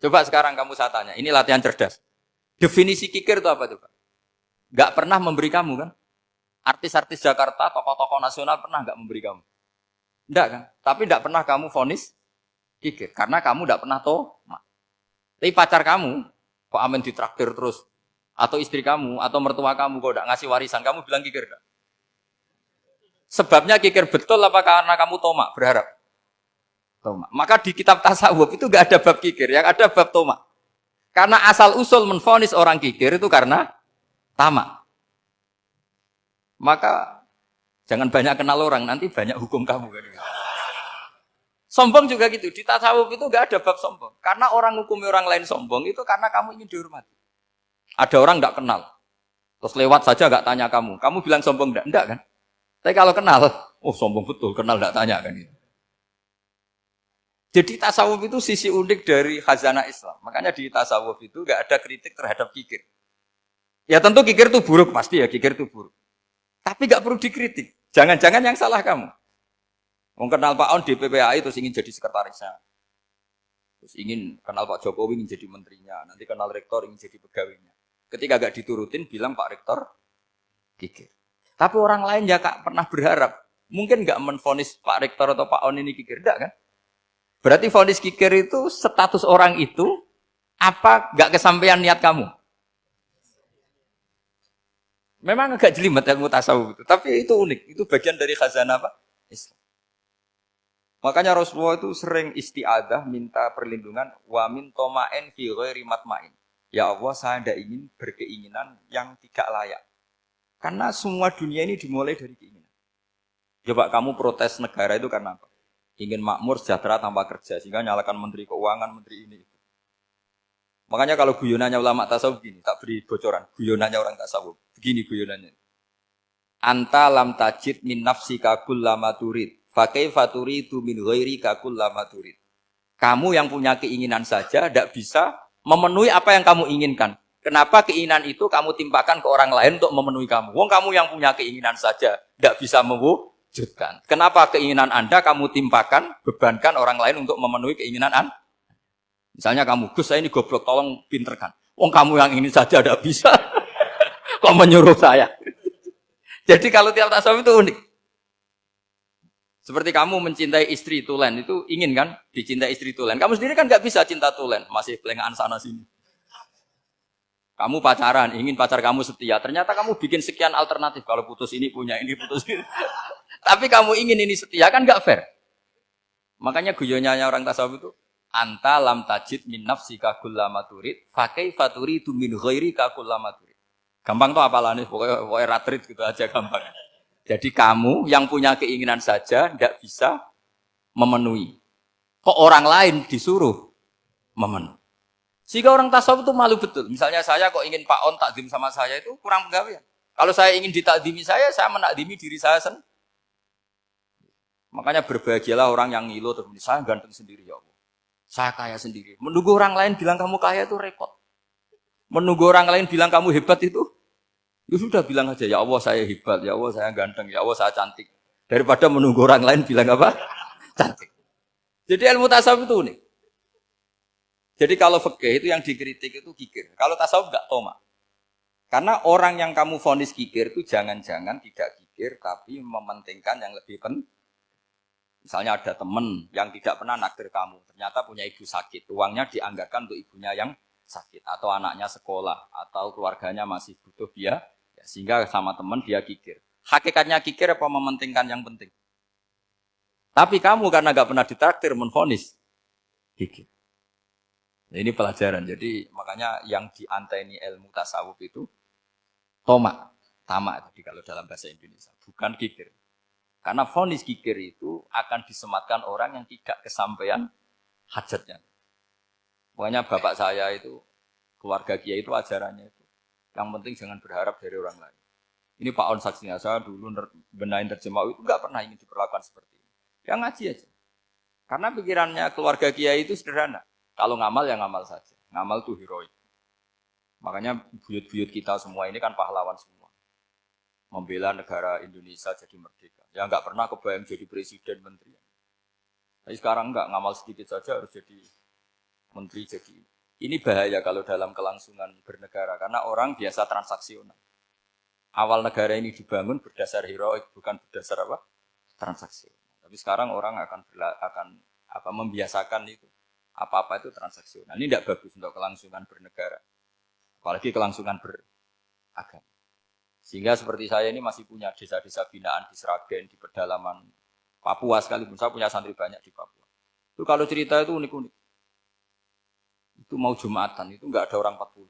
Coba sekarang kamu saya tanya, ini latihan cerdas. Definisi kikir itu apa tuh, Pak? Gak pernah memberi kamu kan? Artis-artis Jakarta, tokoh-tokoh nasional pernah gak memberi kamu? Enggak kan? Tapi enggak pernah kamu vonis kikir. Karena kamu enggak pernah tomat. Tapi pacar kamu, kok amin ditraktir terus. Atau istri kamu, atau mertua kamu, kok enggak ngasih warisan, kamu bilang kikir enggak? Sebabnya kikir betul apa karena kamu tomak, berharap? Tomak. Maka di kitab tasawuf itu enggak ada bab kikir, yang ada bab tomak. Karena asal usul menvonis orang kikir itu karena tamak. Maka jangan banyak kenal orang, nanti banyak hukum kamu. Sombong juga gitu. Di tasawuf itu enggak ada bab sombong. Karena orang hukumi orang lain sombong itu karena kamu ingin dihormati. Ada orang enggak kenal. Terus lewat saja enggak tanya kamu. Kamu bilang sombong enggak? Enggak kan? Tapi kalau kenal, oh sombong betul, kenal enggak tanya kan gitu. Jadi tasawuf itu sisi unik dari khazanah Islam. Makanya di tasawuf itu enggak ada kritik terhadap kikir. Ya tentu kikir itu buruk, pasti ya kikir itu buruk. Tapi enggak perlu dikritik. Jangan-jangan yang salah kamu. Mau kenal Pak On di PPAI terus ingin jadi sekretarisnya. Terus ingin kenal Pak Jokowi ingin jadi menterinya. Nanti kenal rektor ingin jadi pegawainya. Ketika agak diturutin bilang Pak Rektor kikir. Tapi orang lain ya Kak pernah berharap. Mungkin enggak menvonis Pak Rektor atau Pak On ini kikir. Enggak kan? Berarti vonis kikir itu status orang itu apa enggak kesampaian niat kamu? Memang agak jelimet ilmu tasawuf itu. Tapi itu unik. Itu bagian dari khazanah apa? Islam. Makanya Rasulullah itu sering isti'adah minta perlindungan wa min toma'in fi ghairi matma'in. Ya Allah, saya tidak ingin berkeinginan yang tidak layak. Karena semua dunia ini dimulai dari keinginan. Coba kamu protes negara itu karena apa? Ingin makmur, sejahtera tanpa kerja. Sehingga nyalakan menteri keuangan, menteri ini. Makanya kalau guyonannya ulama tasawuf begini, tak beri bocoran. Guyonannya orang tasawuf. Begini guyonannya. Anta lam tajid min nafsika kullama turid. Fakaifa turidu min ghairika kullama turid. Kamu yang punya keinginan saja tidak bisa memenuhi apa yang kamu inginkan. Kenapa keinginan itu kamu timpakan ke orang lain untuk memenuhi kamu? Wong kamu yang punya keinginan saja tidak bisa mewujudkan. Kenapa keinginan Anda kamu timpakan, bebankan orang lain untuk memenuhi keinginan Anda? Misalnya kamu, Gus saya ini goblok, tolong pinterkan. Wong kamu yang ingin saja tidak bisa. Kok menyuruh saya? Jadi kalau tiap tasawuf itu unik. Seperti kamu mencintai istri tulen, itu ingin kan dicintai istri tulen. Kamu sendiri kan nggak bisa cinta tulen, masih pelengahan sana sini. Kamu pacaran, ingin pacar kamu setia. Ternyata kamu bikin sekian alternatif. Kalau putus ini punya ini, putus ini. Tapi kamu ingin ini setia, kan nggak fair. Makanya guyonanya orang tasawuf itu, anta lam tajid min nafsika kullama turid, fakaifa turidu min ghairika kullama turid. Gampang tuh apalane, pokoknya ratrit gitu aja gampang. Jadi kamu yang punya keinginan saja tidak bisa memenuhi. Kok orang lain disuruh memenuhi. Sehingga orang tasawuf itu malu betul. Misalnya saya kok ingin Pak On takdim sama saya itu kurang penggawean. Kalau saya ingin ditakdimi saya menakdimi diri saya sendiri. Makanya berbahagialah orang yang ngilu terus saya ganteng sendiri ya Allah. Saya kaya sendiri. Menunggu orang lain bilang kamu kaya itu repot. Menunggu orang lain bilang kamu hebat itu ya sudah bilang aja, ya Allah saya hebat, ya Allah saya ganteng, ya Allah saya cantik. Daripada menunggu orang lain bilang apa? Cantik. Jadi ilmu tasawuf itu unik. Jadi kalau fikih itu yang dikritik itu kikir. Kalau tasawuf enggak toma. Karena orang yang kamu vonis kikir itu jangan-jangan tidak kikir, tapi mementingkan yang lebih penting. Misalnya ada teman yang tidak pernah naktir kamu, ternyata punya ibu sakit, uangnya dianggarkan untuk ibunya yang sakit, atau anaknya sekolah, atau keluarganya masih butuh biaya. Sehingga sama teman dia kikir. Hakikatnya kikir apa mementingkan yang penting? Tapi kamu karena gak pernah ditraktir menvonis kikir. Nah, ini pelajaran. Jadi makanya yang dianteni ilmu tasawuf itu tomak, tamak tadi kalau dalam bahasa Indonesia, bukan kikir. Karena vonis kikir itu akan disematkan orang yang tidak kesampaian hajatnya. Makanya bapak saya itu keluarga kiai itu ajarannya itu. Yang penting jangan berharap dari orang lain. Ini Pak On saksinya, saya dulu benahin terjemah itu enggak pernah ingin diperlakukan seperti ini. Yang ngaji aja. Karena pikirannya keluarga kiai itu sederhana. Kalau ngamal ya ngamal saja. Ngamal itu heroik. Makanya buyut-buyut kita semua ini kan pahlawan semua. Membela negara Indonesia jadi merdeka. Ya enggak pernah kebayang jadi presiden, menteri. Tapi sekarang enggak, ngamal sedikit saja harus jadi menteri jadi. Ini bahaya kalau dalam kelangsungan bernegara karena orang biasa transaksional. Awal negara ini dibangun berdasar heroik bukan berdasar apa? Transaksi. Tapi sekarang orang akan membiasakan itu. Apa-apa itu transaksional. Ini tidak bagus untuk kelangsungan bernegara. Apalagi kelangsungan beragama. Sehingga seperti saya ini masih punya desa-desa binaan di Sragen, di pedalaman Papua sekalipun. Saya punya santri banyak di Papua. Itu kalau cerita itu unik-unik. Itu mau Jumatan, itu enggak ada orang 40.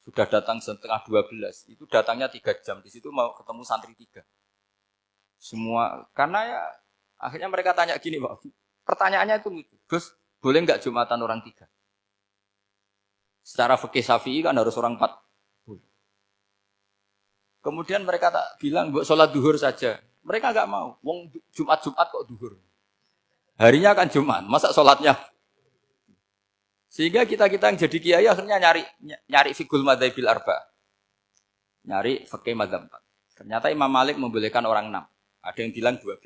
Sudah datang setengah 12. Itu datangnya 3 jam. Di situ mau ketemu santri 3. Semua, karena ya akhirnya mereka tanya gini Pak. Pertanyaannya itu lucu. Gus, boleh enggak Jumatan orang 3? Secara fikih Syafi'i kan harus orang 4. Kemudian mereka tak bilang, buat sholat duhur saja. Mereka enggak mau. Wong Jumat-Jumat kok duhur. Harinya kan Jumat, masa sholatnya? Sehingga kita yang jadi kiai akhirnya nyari fikul madzhabil arba. Nyari fikih madzhab 4. Ternyata Imam Malik membolehkan orang 6. Ada yang bilang 12.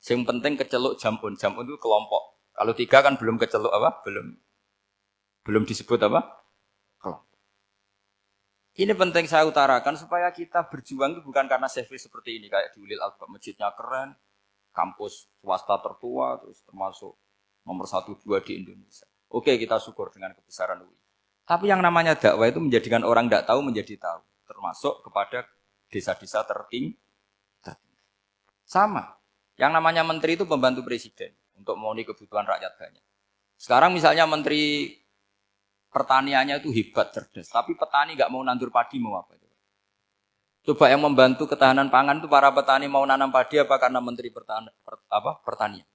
Yang penting keceluk jamun. Jamun itu kelompok. Kalau 3 kan belum keceluk apa? Belum disebut apa? Kelompok. Ini penting saya utarakan supaya kita berjuang itu bukan karena service seperti ini kayak di Ulil Albab, masjidnya keren, kampus swasta tertua, terus termasuk nomor 1, 2 di Indonesia. Oke, kita syukur dengan kebesaran UI. Tapi yang namanya dakwah itu menjadikan orang tidak tahu menjadi tahu, termasuk kepada desa-desa tertinggi. Sama. Yang namanya menteri itu pembantu presiden untuk memenuhi kebutuhan rakyat banyak. Sekarang misalnya menteri pertaniannya itu hebat, cerdas, tapi petani nggak mau nandur padi mau apa? Coba yang membantu ketahanan pangan itu para petani mau nanam padi apa karena menteri pertanian?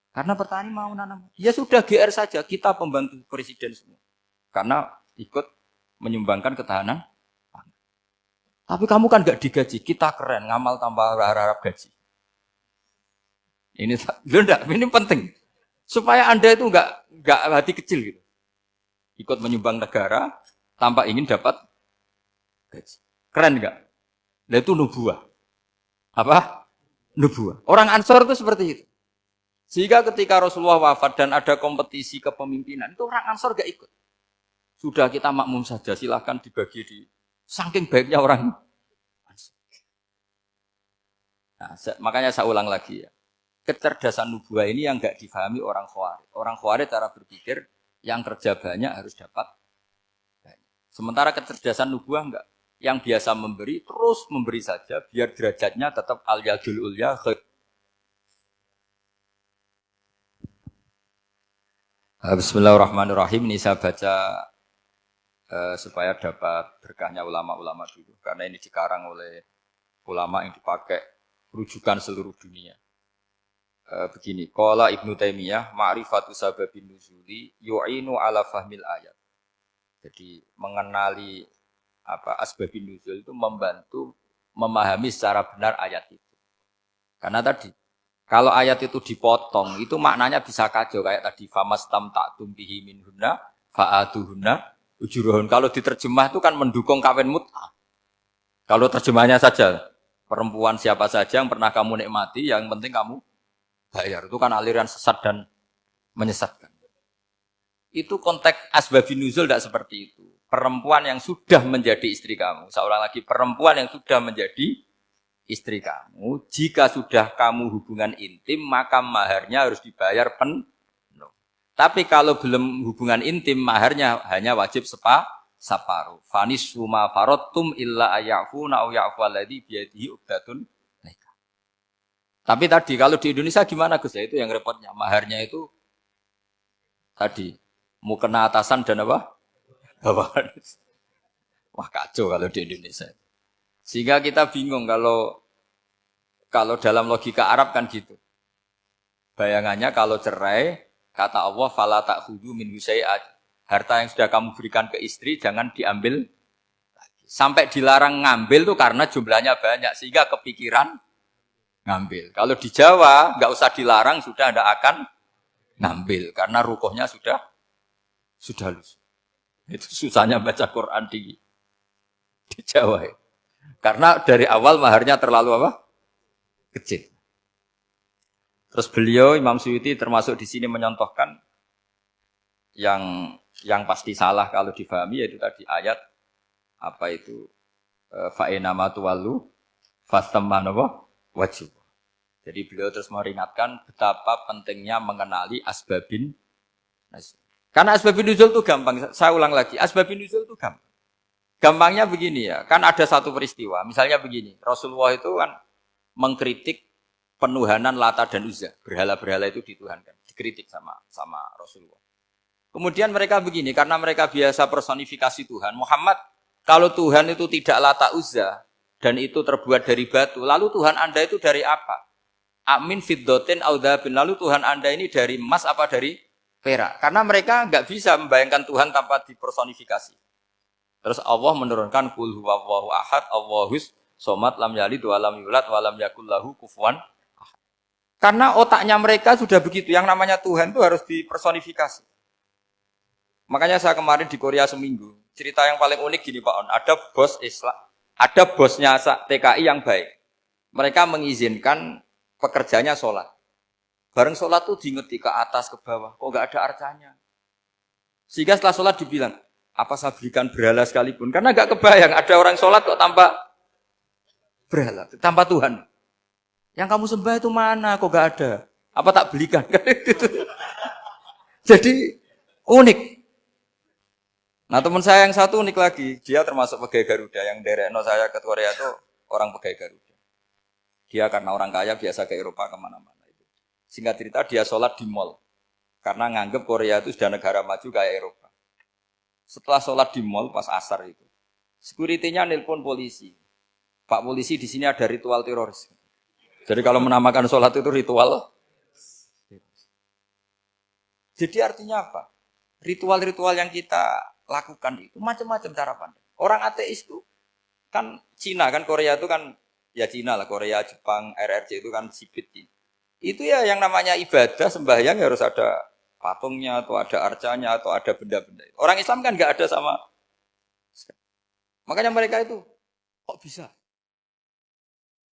Karena petani mau nanam. Ya sudah GR saja, kita pembantu presiden semua. Karena ikut menyumbangkan ketahanan pangan. Tapi kamu kan nggak digaji, kita keren, ngamal tanpa harap gaji. Ini penting. Supaya Anda itu nggak hati kecil gitu. Ikut menyumbang negara tanpa ingin dapat gaji. Keren nggak? Nah itu nubuah. Apa? Nubuah. Orang Ansor itu seperti itu. Sehingga ketika Rasulullah wafat dan ada kompetisi kepemimpinan, itu orang Ansor gak ikut. Sudah kita makmum saja, silahkan dibagi di saking baiknya orang Ansor. Nah, makanya saya ulang lagi ya. Kecerdasan nubuah ini yang gak difahami orang Khawarij. Orang Khawarij cara berpikir, yang kerja banyak harus dapat banyak. Sementara kecerdasan nubuah enggak. Yang biasa memberi, terus memberi saja, biar derajatnya tetap al-yadul ulya. Bismillahirrahmanirrahim. Ini saya baca supaya dapat berkahnya ulama-ulama dulu. Karena ini dikarang oleh ulama yang dipakai rujukan seluruh dunia. Begini, qala Ibnu Taimiyah, ma'rifatu sababin nuzuli yu'inu ala fahmil ayat. Jadi mengenali asbabin nuzul itu membantu memahami secara benar ayat itu. Karena tadi kalau ayat itu dipotong, itu maknanya bisa kacau kayak tadi famastam ta'tum bihi minhunna fa'atuhunna ujuruhun. Kalau diterjemah itu kan mendukung kawin mut'ah. Kalau terjemahnya saja perempuan siapa saja yang pernah kamu nikmati, yang penting kamu bayar. Itu kan aliran sesat dan menyesatkan. Itu konteks asbabun nuzul tidak seperti itu. Perempuan yang sudah menjadi istri kamu. Seorang lagi perempuan yang sudah menjadi istri kamu. Jika sudah kamu hubungan intim, maka maharnya harus dibayar penuh. Tapi kalau belum hubungan intim, maharnya hanya wajib separuh. Fanis suma farottum illa ayafuna au ya'fu alladhi biyadihi uqdatun nikah. Tapi tadi kalau di Indonesia gimana Gus? Ya itu yang repotnya. Maharnya itu tadi mau kena atasan dan apa? Bawahan. Wah kacau kalau di Indonesia. Sehingga kita bingung kalau dalam logika Arab kan gitu. Bayangannya kalau cerai, kata Allah fala ta'khudhu min syai'at. Harta yang sudah kamu berikan ke istri jangan diambil lagi. Sampai dilarang ngambil tuh karena jumlahnya banyak sehingga kepikiran ngambil. Kalau di Jawa enggak usah dilarang sudah tidak akan ngambil karena rukuhnya sudah lusuh. Itu susahnya baca Quran di Jawa ya. Karena dari awal maharnya terlalu apa? Kecil. Terus beliau Imam Suyuti termasuk di sini menyontohkan yang pasti salah kalau difahami yaitu tadi ayat apa itu fa'ina matuwalu fastamma napa wajib. Jadi beliau terus meringatkan betapa pentingnya mengenali asbabin nuzul. Karena asbabin nuzul itu gampang. Saya ulang lagi, asbabin nuzul itu gampang. Gampangnya begini ya, kan ada satu peristiwa. Misalnya begini, Rasulullah itu kan mengkritik penuhanan Lata dan Uzza. Berhala-berhala itu dituhankan, dikritik sama Rasulullah. Kemudian mereka begini, karena mereka biasa personifikasi Tuhan. Muhammad, kalau Tuhan itu tidak Lata Uzza dan itu terbuat dari batu, lalu Tuhan Anda itu dari apa? Amin fiddotin audhabin, lalu Tuhan Anda ini dari emas apa dari perak? Karena mereka nggak bisa membayangkan Tuhan tanpa dipersonifikasi. Terus Allah menurunkan qul huwallahu ahad, Allahus somad, lam yalid wa lam yulad wa lam yakul lahu kufuwan ahad. Karena otaknya mereka sudah begitu, yang namanya Tuhan itu harus dipersonifikasi. Makanya saya kemarin di Korea seminggu, cerita yang paling unik gini Pak On, ada bos Islam, ada bosnya TKI yang baik. Mereka mengizinkan pekerjanya sholat. Bareng sholat tuh diingeti ke atas, ke bawah, kok gak ada arcanya. Sehingga setelah sholat dibilang, apa saya belikan berhala sekalipun? Karena gak kebayang, ada orang sholat kok tanpa berhala, tanpa Tuhan. Yang kamu sembah itu mana? Kok gak ada? Apa tak belikan? Jadi unik. Nah teman saya yang satu unik lagi, dia termasuk pegawai Garuda, yang derekno saya ke Korea itu orang pegawai Garuda. Dia karena orang kaya biasa ke Eropa kemana-mana. Singkat cerita dia sholat di mall, karena nganggep Korea itu sudah negara maju kayak Eropa. Setelah sholat di mall pas asar itu, security-nya nelpon polisi. Pak polisi di sini ada ritual teroris. Jadi kalau menamakan sholat itu ritual. Jadi artinya apa? Ritual-ritual yang kita lakukan itu macam-macam cara pandang. Orang ateis itu kan Cina kan Korea itu kan ya Cina lah, Korea, Jepang, RRC itu kan sipit. Itu ya yang namanya ibadah sembahyang harus ada patungnya atau ada arcanya atau ada benda-benda. Orang Islam kan nggak ada sama. Makanya mereka itu kok bisa?